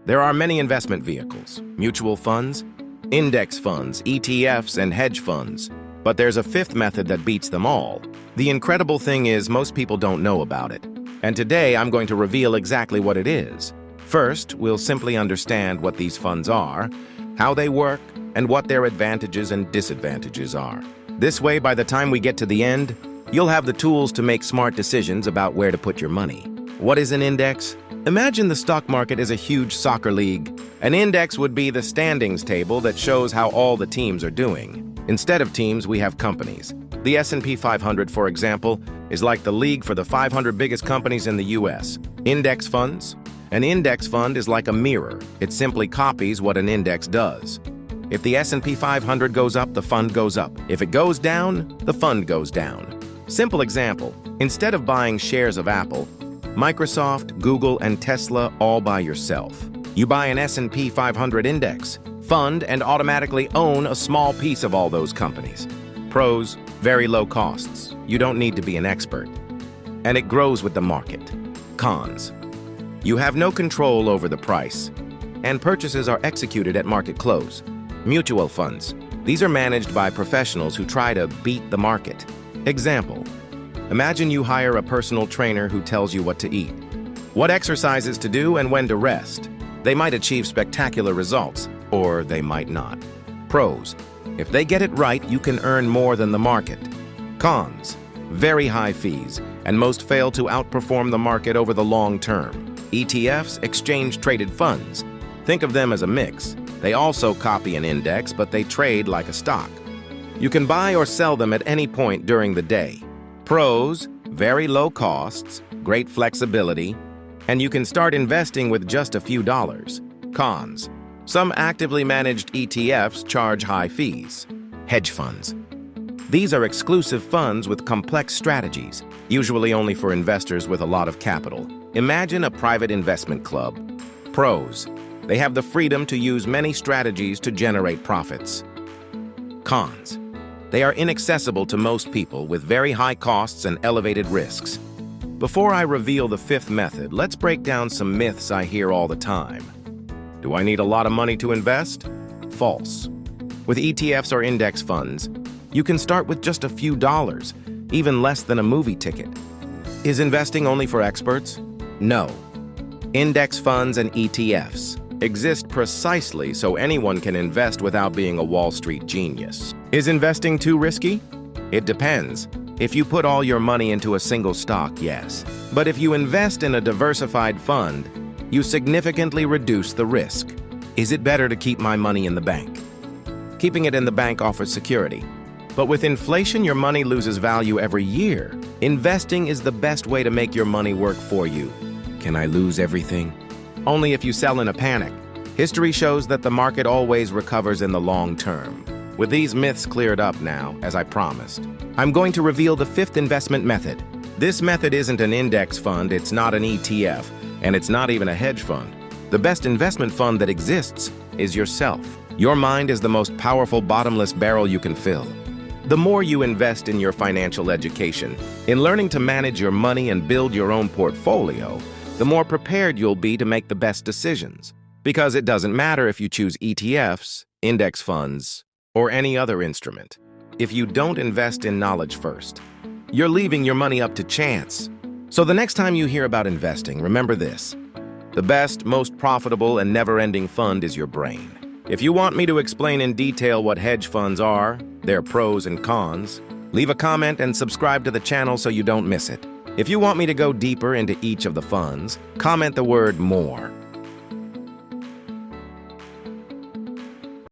There are many investment vehicles: mutual funds, index funds, ETFs, and hedge funds. But there's a fifth method that beats them all. The incredible thing is most people don't know about it. And today I'm going to reveal exactly what it is. First, we'll simply understand what these funds are, how they work, and what their advantages and disadvantages are. This way, by the time we get to the end, you'll have the tools to make smart decisions about where to put your money. What is an index? Imagine the stock market is a huge soccer league. An index would be the standings table that shows how all the teams are doing. Instead of teams, we have companies. The S&P 500, for example, is like the league for the 500 biggest companies in the US. Index funds? An index fund is like a mirror. It simply copies what an index does. If the S&P 500 goes up, the fund goes up. If it goes down, the fund goes down. Simple example, instead of buying shares of Apple, Microsoft, Google, and Tesla all by yourself, you buy an S&P 500 index fund and automatically own a small piece of all those companies. Pros: very low costs. You don't need to be an expert. And it grows with the market. Cons: you have no control over the price, and purchases are executed at market close. Mutual funds: these are managed by professionals who try to beat the market. Example: imagine you hire a personal trainer who tells you what to eat, what exercises to do, and when to rest. They might achieve spectacular results, or they might not. Pros: if they get it right, you can earn more than the market. Cons: very high fees, and most fail to outperform the market over the long term. ETFs, exchange-traded funds. Think of them as a mix. They also copy an index, but they trade like a stock. You can buy or sell them at any point during the day. Pros: very low costs, great flexibility, and you can start investing with just a few dollars. Cons: some actively managed ETFs charge high fees. Hedge funds. These are exclusive funds with complex strategies, usually only for investors with a lot of capital. Imagine a private investment club. Pros: they have the freedom to use many strategies to generate profits. Cons: they are inaccessible to most people with very high costs and elevated risks. Before I reveal the fifth method, let's break down some myths I hear all the time. Do I need a lot of money to invest? False. With ETFs or index funds, you can start with just a few dollars, even less than a movie ticket. Is investing only for experts? No. Index funds and ETFs exist precisely so anyone can invest without being a Wall Street genius. Is investing too risky? It depends. If you put all your money into a single stock, yes. But if you invest in a diversified fund, you significantly reduce the risk. Is it better to keep my money in the bank? Keeping it in the bank offers security. But with inflation, your money loses value every year. Investing is the best way to make your money work for you. Can I lose everything? Only if you sell in a panic. History shows that the market always recovers in the long term. With these myths cleared up now, as I promised, I'm going to reveal the fifth investment method. This method isn't an index fund, it's not an ETF, and it's not even a hedge fund. The best investment fund that exists is yourself. Your mind is the most powerful bottomless barrel you can fill. The more you invest in your financial education, in learning to manage your money and build your own portfolio, the more prepared you'll be to make the best decisions. Because it doesn't matter if you choose ETFs, index funds, or any other instrument. If you don't invest in knowledge first, you're leaving your money up to chance. So the next time you hear about investing, remember this: the best, most profitable, and never-ending fund is your brain. If you want me to explain in detail what hedge funds are, their pros and cons, leave a comment and subscribe to the channel so you don't miss it. If you want me to go deeper into each of the funds, comment the word "more."